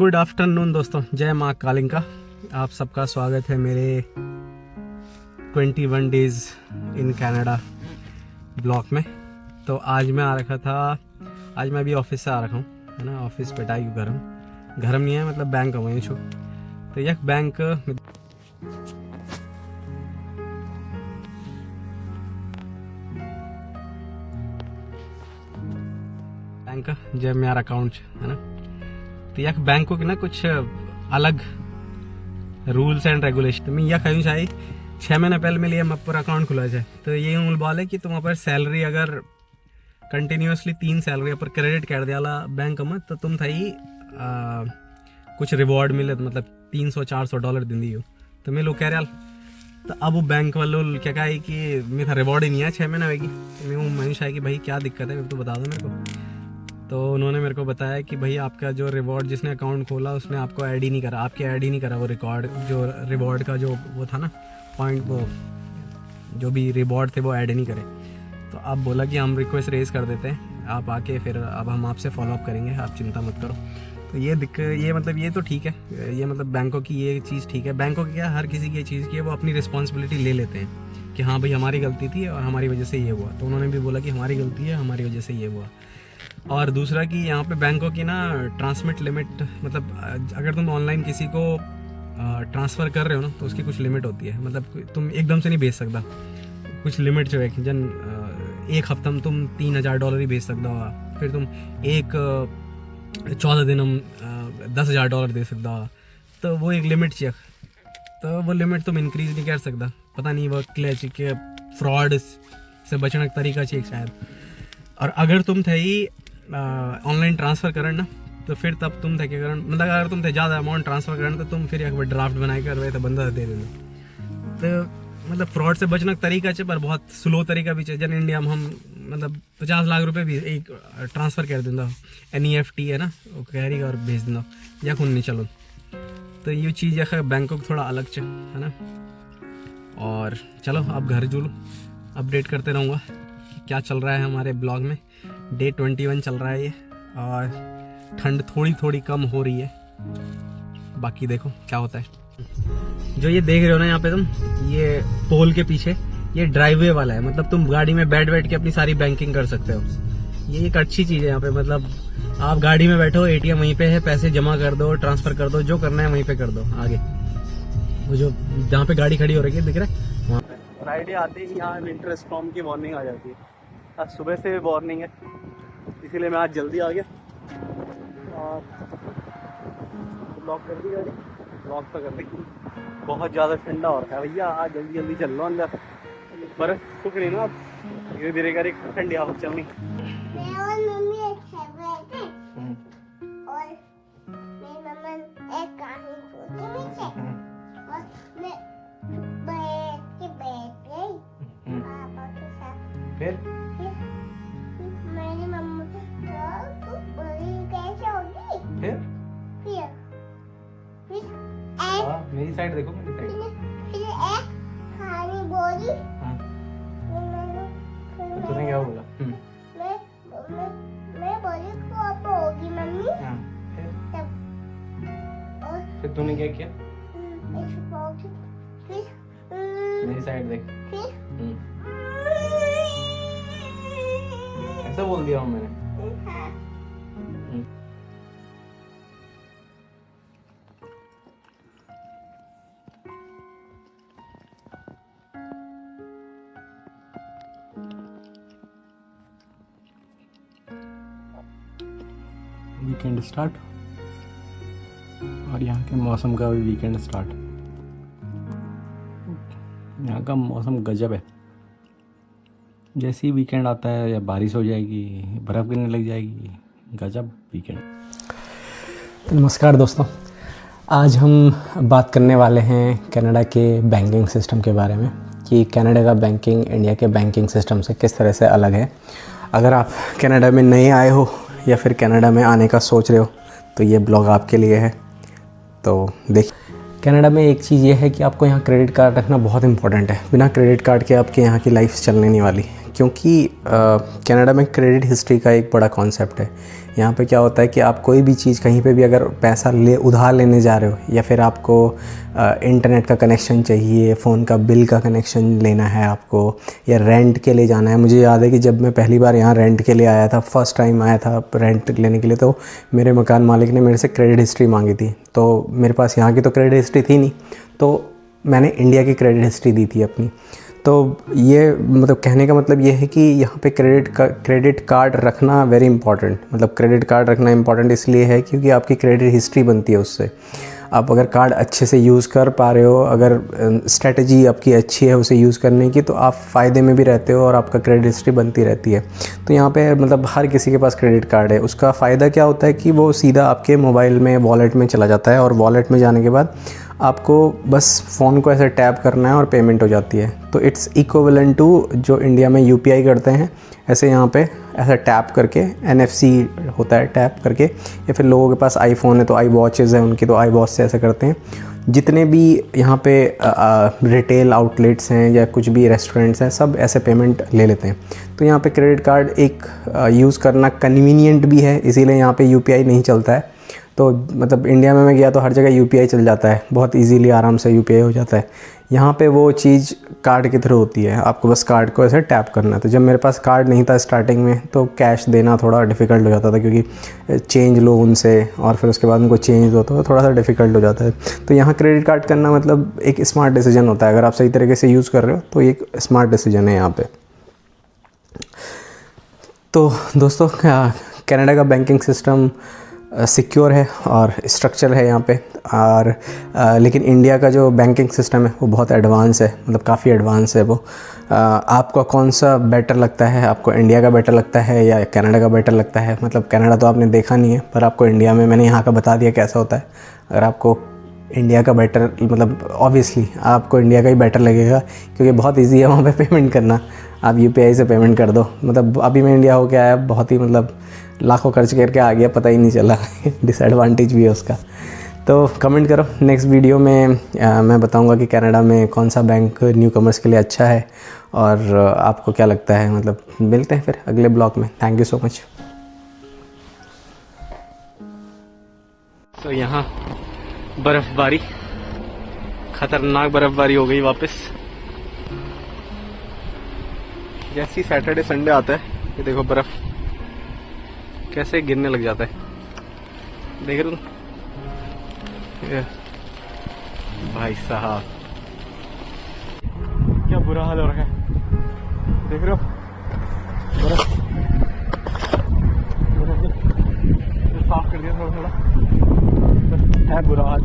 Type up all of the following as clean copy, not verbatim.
Good afternoon दोस्तों, जय माँ कालिंका। आप सबका स्वागत है मेरे 21 डेज़ इन कनाडा ब्लॉग में। तो आज मैं आ रखा था, आज मैं अभी ऑफिस से आ रखा हूँ, है ना। ऑफिस पिटाई गरम नहीं है, मतलब बैंक वहीं छू। तो यह बैंक जब मेरा अकाउंट है ना, तो यह बैंक को ना कुछ अलग रूल्स एंड रेगुलेशन। तो मैं यह कहूँ चाहिए 6 महीने पहले मेरे लिए पर अकाउंट खुला जाए। तो ये मूल बात है कि तुम पर सैलरी अगर कंटिन्यूसली 3 सैलरी पर क्रेडिट कर दिया बैंक में, तो तुम थी कुछ रिवॉर्ड मिले, मतलब $300-400 दी हो। तो मैं लोग कह रहा, तो अब वो बैंक वालों क्या कहा है कि मेरा रिवॉर्ड ही नहीं है 6 महीने होगी। तो मैं मनीष है कि भाई क्या दिक्कत है, तो बता दो मेरे को। तो उन्होंने मेरे को बताया कि भाई आपका जो रिवॉर्ड, जिसने अकाउंट खोला उसने आपको ऐड ही नहीं करा, आपके ऐड ही नहीं करा वो रिकॉर्ड, जो रिवॉर्ड का जो वो था ना पॉइंट, वो जो भी रिवॉर्ड थे वो ऐड नहीं करे। तो आप बोला कि हम रिक्वेस्ट रेज कर देते हैं, आप आके फिर अब हम आपसे फॉलोअप करेंगे, आप चिंता मत करो। तो ये मतलब ये तो ठीक है, ये मतलब बैंकों की ये चीज़ ठीक है। बैंकों की क्या, हर किसी की ये चीज़ की है, वो अपनी रिस्पॉन्सिबिलिटी ले लेते हैं कि हाँ भाई हमारी गलती थी और हमारी वजह से ये हुआ। तो उन्होंने भी बोला कि हमारी गलती है, हमारी वजह से ये हुआ। और दूसरा कि यहाँ पे बैंकों की ना ट्रांसमिट लिमिट, मतलब अगर तुम ऑनलाइन किसी को ट्रांसफ़र कर रहे हो ना, तो उसकी कुछ लिमिट होती है। मतलब तुम एकदम से नहीं भेज सकता, कुछ लिमिट जो है कि जन एक हफ्ता में तुम $3000 ही भेज सकता हो, फिर तुम 14 दिन हम $10,000 दे सकता हो। तो वो एक लिमिट चाहिए, तो वो लिमिट तुम इंक्रीज़ नहीं कर सकता। पता नहीं वो क्लच के फ्रॉड से बचने का तरीका चाहिए शायद। और अगर तुम थे ही ऑनलाइन ट्रांसफ़र करना ना, तो फिर तब तुम थे क्या करना, मतलब अगर तुम थे ज़्यादा अमाउंट ट्रांसफ़र करना, तो तुम फिर एक बार ड्राफ्ट बनाए कर रहे तो बंदा दे देना। तो मतलब फ्रॉड से बचने का तरीका चाहिए, पर बहुत स्लो तरीका भी चाहिए। जन इंडिया में हम मतलब 50 लाख रुपए भी एक ट्रांसफ़र कर देना, NEFT है ना, वो कैरी और भेज देना या खून नहीं चलो। तो ये चीज़ या बैंकों को थोड़ा अलग चाहिए, है ना। और चलो अब घर जुड़ो, अपडेट करते रहूँगा क्या चल रहा है हमारे ब्लॉग में। डे 21 चल रहा है ये, और ठंड थोड़ी थोड़ी कम हो रही है। बाकी देखो क्या होता है। जो ये देख रहे हो ना यहाँ पे तुम, ये पोल के पीछे ये ड्राइववे वाला है, मतलब तुम गाड़ी में बैठ के अपनी सारी बैंकिंग कर सकते हो। ये एक अच्छी चीज़ है यहाँ पे, मतलब आप गाड़ी में बैठो, ATM वहीं पे है, पैसे जमा कर दो, ट्रांसफ़र कर दो, जो करना है वहीं पे कर दो। आगे वो जो जहाँ पे गाड़ी खड़ी हो रही है दिख रहा है, वहाँ फ्राइडे आते ही यहाँ विंटर स्टॉर्म की वार्निंग आ जाती है। आज सुबह से वार्निंग है, इसीलिए मैं आज जल्दी आ गया और लॉक कर दी गाड़ी। लॉक तो कर दी, बहुत ज़्यादा ठंडा हो रहा है भैया, आज जल्दी जल्दी चल लो अंदर। बर्फ़ सूख रही ना, धीरे धीरे कर ठंडी हवा चलनी। फिर मेरी मम्मी बड़ी कैसे होगी? फिर मेरी साइड देखो, मेरी साइड। फिर एक खानी बोली। तूने क्या बोला? मैं बोली कब होगी मम्मी? फिर तूने क्या किया? फिर मेरी साइड देख। फिर ऐसा बोल दिया हूँ मैंने। वीकेंड स्टार्ट, और यहाँ के मौसम का भी वीकेंड स्टार्ट। यहाँ का मौसम गजब है, जैसे ही वीकेंड आता है या बारिश हो जाएगी, बर्फ़ गिरने लग जाएगी, गजब वीकेंड। नमस्कार दोस्तों, आज हम बात करने वाले हैं कनाडा के बैंकिंग सिस्टम के बारे में, कि कनाडा का बैंकिंग इंडिया के बैंकिंग सिस्टम से किस तरह से अलग है। अगर आप कनाडा में नए आए हो या फिर कनाडा में आने का सोच रहे हो, तो ये ब्लॉग आपके लिए है। तो देखिए, कनाडा में एक चीज़ ये है कि आपको यहाँ क्रेडिट कार्ड रखना बहुत इंपॉर्टेंट है। बिना क्रेडिट कार्ड के आपके यहाँ की लाइफ चलने नहीं वाली। क्योंकि कनाडा में क्रेडिट हिस्ट्री का एक बड़ा कॉन्सेप्ट है। यहाँ पे क्या होता है कि आप कोई भी चीज़ कहीं पे भी अगर पैसा उधार लेने जा रहे हो, या फिर आपको इंटरनेट का कनेक्शन चाहिए, फ़ोन का बिल का कनेक्शन लेना है आपको, या रेंट के लिए जाना है। मुझे याद है कि जब मैं पहली बार यहाँ रेंट के लिए आया था, फर्स्ट टाइम आया था रेंट लेने के लिए, तो मेरे मकान मालिक ने मेरे से क्रेडिट हिस्ट्री मांगी थी। तो मेरे पास यहाँ की तो क्रेडिट हिस्ट्री थी नहीं, तो मैंने इंडिया की क्रेडिट हिस्ट्री दी थी अपनी। तो ये मतलब कहने का मतलब ये है कि यहाँ पे क्रेडिट कार्ड रखना वेरी इंपॉर्टेंट, मतलब क्रेडिट कार्ड रखना इंपॉर्टेंट इसलिए है क्योंकि आपकी क्रेडिट हिस्ट्री बनती है उससे। आप अगर कार्ड अच्छे से यूज़ कर पा रहे हो, अगर स्ट्रेटजी आपकी अच्छी है उसे यूज़ करने की, तो आप फ़ायदे में भी रहते हो और आपका क्रेडिट हिस्ट्री बनती रहती है। तो यहाँ पे मतलब हर किसी के पास क्रेडिट कार्ड है। उसका फ़ायदा क्या होता है कि वो सीधा आपके मोबाइल में वॉलेट में चला जाता है, और वॉलेट में जाने के बाद आपको बस फ़ोन को ऐसे टैप करना है और पेमेंट हो जाती है। तो इट्स इक्विवेलेंट टू जो इंडिया में यूपीआई करते हैं, ऐसे यहाँ पे ऐसा टैप करके एनएफसी होता है, टैप करके, या फिर लोगों के पास आईफोन है तो आई वॉचेज़ हैं उनकी, तो आई वॉच से ऐसे करते हैं। जितने भी यहाँ पे रिटेल आउटलेट्स हैं या कुछ भी रेस्टोरेंट्स हैं, सब ऐसे पेमेंट ले लेते हैं। तो यहाँ पे क्रेडिट कार्ड एक यूज़ करना कन्वीनियंट भी है, इसीलिए यहाँ पे यूपीआई नहीं चलता है। तो मतलब इंडिया में मैं गया तो हर जगह यूपीआई चल जाता है, बहुत इजीली आराम से यूपीआई हो जाता है। यहाँ पे वो चीज़ कार्ड की थ्रू होती है, आपको बस कार्ड को ऐसे टैप करना है। तो जब मेरे पास कार्ड नहीं था स्टार्टिंग में, तो कैश देना थोड़ा डिफ़िकल्ट हो जाता था, क्योंकि चेंज लो उनसे और फिर उसके बाद उनको चेंज दो, तो थोड़ा सा डिफ़िकल्ट हो जाता है। तो यहाँ क्रेडिट कार्ड करना मतलब एक स्मार्ट डिसीजन होता है। अगर आप सही तरीके से यूज़ कर रहे हो तो एक स्मार्ट डिसीजन है यहाँ पर। तो दोस्तों, कनाडा का बैंकिंग सिस्टम सिक्योर है और स्ट्रक्चर है यहाँ पे, और लेकिन इंडिया का जो बैंकिंग सिस्टम है वो बहुत एडवांस है, मतलब काफ़ी एडवांस है वो। आपको कौन सा बेटर लगता है? आपको इंडिया का बेटर लगता है या कनाडा का बेटर लगता है? मतलब कनाडा तो आपने देखा नहीं है, पर आपको इंडिया में मैंने यहाँ का बता दिया कैसा होता है। अगर आपको इंडिया का बेटर, मतलब ऑब्वियसली आपको इंडिया का ही बेटर लगेगा, क्योंकि बहुत इजी है वहाँ पे पेमेंट करना। आप यूपीआई से पेमेंट कर दो। मतलब अभी मैं इंडिया होके आया, बहुत ही मतलब लाखों खर्च करके आ गया, पता ही नहीं चला। डिसएडवांटेज भी है उसका। तो कमेंट करो, नेक्स्ट वीडियो में मैं बताऊंगा कि कनाडा में कौन सा बैंक न्यू कमर्स के लिए अच्छा है, और आपको क्या लगता है। मतलब मिलते हैं फिर अगले ब्लॉग में। Thank you so much. तो यहाँ बर्फ़बारी, ख़तरनाक बर्फ़बारी हो गई वापस। जैसे ही सैटरडे संडे आता है, ये देखो बर्फ़ कैसे गिरने लग जाता है, देख रहे हो भाई साहब, क्या बुरा हाल हो रहा है, देख रहे हो बर्फ़। साफ कर दिया थोड़ा थोड़ा, है बुरा हाल।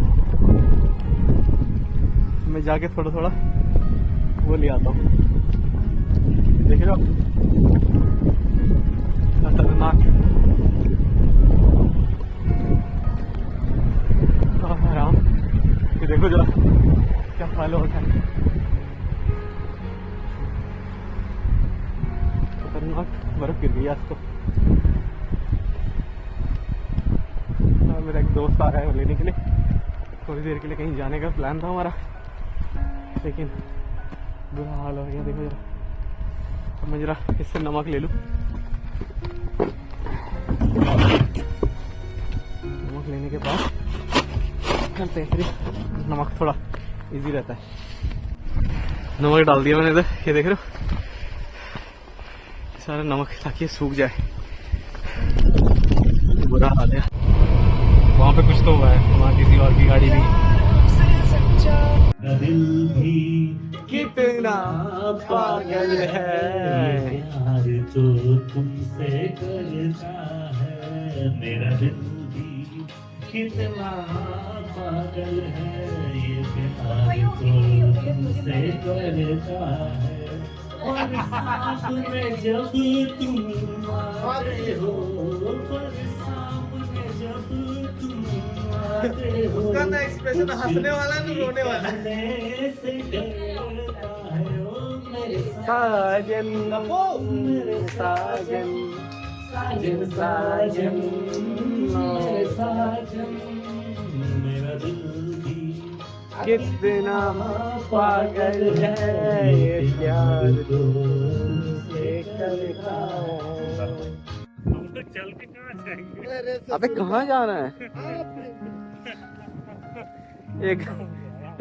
मैं जाके थोड़ा थोड़ा वो ले आता हूँ, देख रहे हो खतरनाक। आराम, ये देखो जरा क्या हाल हो रहा है, खतरनाक बर्फ गिर गई आज तो। मेरा एक दोस्त आ रहा है लेने के लिए, थोड़ी देर के लिए कहीं जाने का प्लान था हमारा, लेकिन बुरा हाल हो गया। देखो जरा, अब मैं जरा इससे नमक ले लूँ। नमक लेने के बाद चलते हैं, फिर नमक थोड़ा इजी रहता है। नमक डाल दिया मैंने इधर, ये देख रहे हो सारा नमक, ताकि सूख जाए। बुरा हाल है। वहाँ पे कुछ तो हुआ है, वहाँ किसी और की गाड़ी भी। दिल भी कितना पागल है, प्यार तो तुमसे करता है। मेरा दिल भी कितना पागल है, ये प्यार तो तुमसे करता है। और सामने जब तुम आते हो, पर सामने जब तुम आते हो, उसका ना एक्सप्रेशन हंसने वाला नहीं रोने वाला है। साजन मेरे साजन, साजन साजन मेरे साजन, मेरा दिल भी कितना पागल है, ये प्यार तुमसे अबे कहाँ जाना है? एक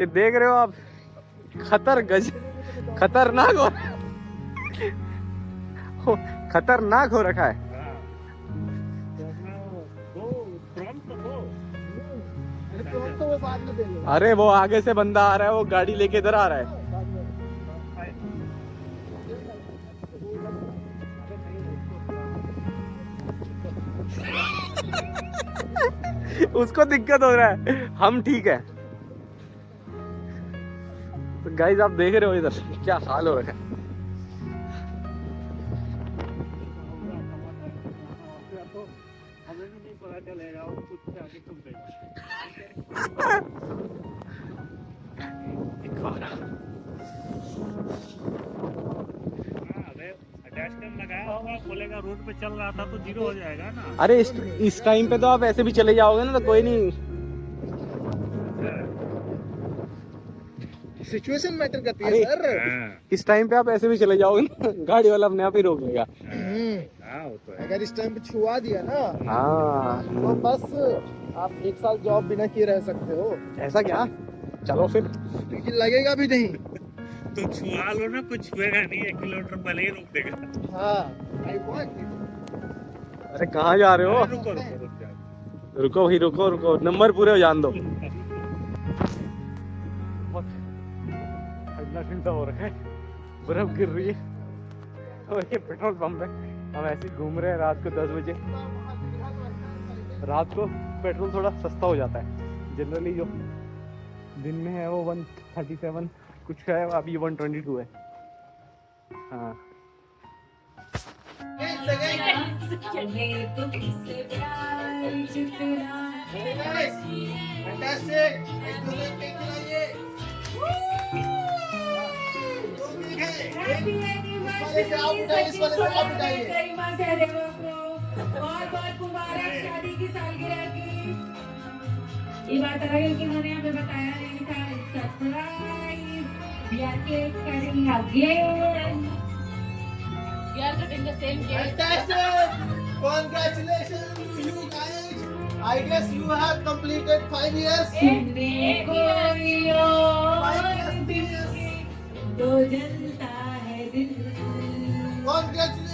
ये देख रहे हो आप, खतरनाक हो रखा है। अरे वो आगे से बंदा आ रहा है, वो गाड़ी लेके इधर आ रहा है। उसको दिक्कत हो रहा है, हम ठीक है। तो गाइस आप देख रहे हो इधर क्या हाल हो रहा है। बोलेगा रोड पे चल रहा था तो जीरो हो जाएगा ना। अरे इस टाइम पे तो आप ऐसे भी चले जाओगे ना, तो कोई नहीं। सिचुएशन मैटर करती है सर। इस टाइम पे आप ऐसे भी चले जाओगे ना, गाड़ी वाला अपने आप ही रोक लेगा। अगर इस टाइम पे छुआ दिया ना, हाँ तो बस आप 1 साल जॉब बिना किए रह सकते हो। ऐसा क्या? चलो फिर। लेकिन लगेगा भी नहीं। तो छुआ लो ना, कुछ छुएगा नहीं, 1 किलोमीटर पहले ही रोक देगा। हाँ, I want it. अरे कहाँ जा रहे हो? रुको रुको रुक जाओ। रुको भाई, रुको नंबर पूरे हो जान दो। ठंडा हो रहा है, बर्फ गिर रही है और ये पेट्रोल पंप है। हम ऐसे ही घूम रहे हैं रात को 10 बजे। रात को पेट्रोल थोड़ा सस्ता हो जाता है। जनरली जो दिन में है वो 137 कुछ है, अभी 122 है। हाँ ये बात है कि उन्होंने हमें बताया नहीं था। Surprise, we are cutting again. We are cutting the same cake. Fantastic! Congratulations to you guys. I guess you have completed 5 years. 5 years. तो जलता है दिल। Congratulations.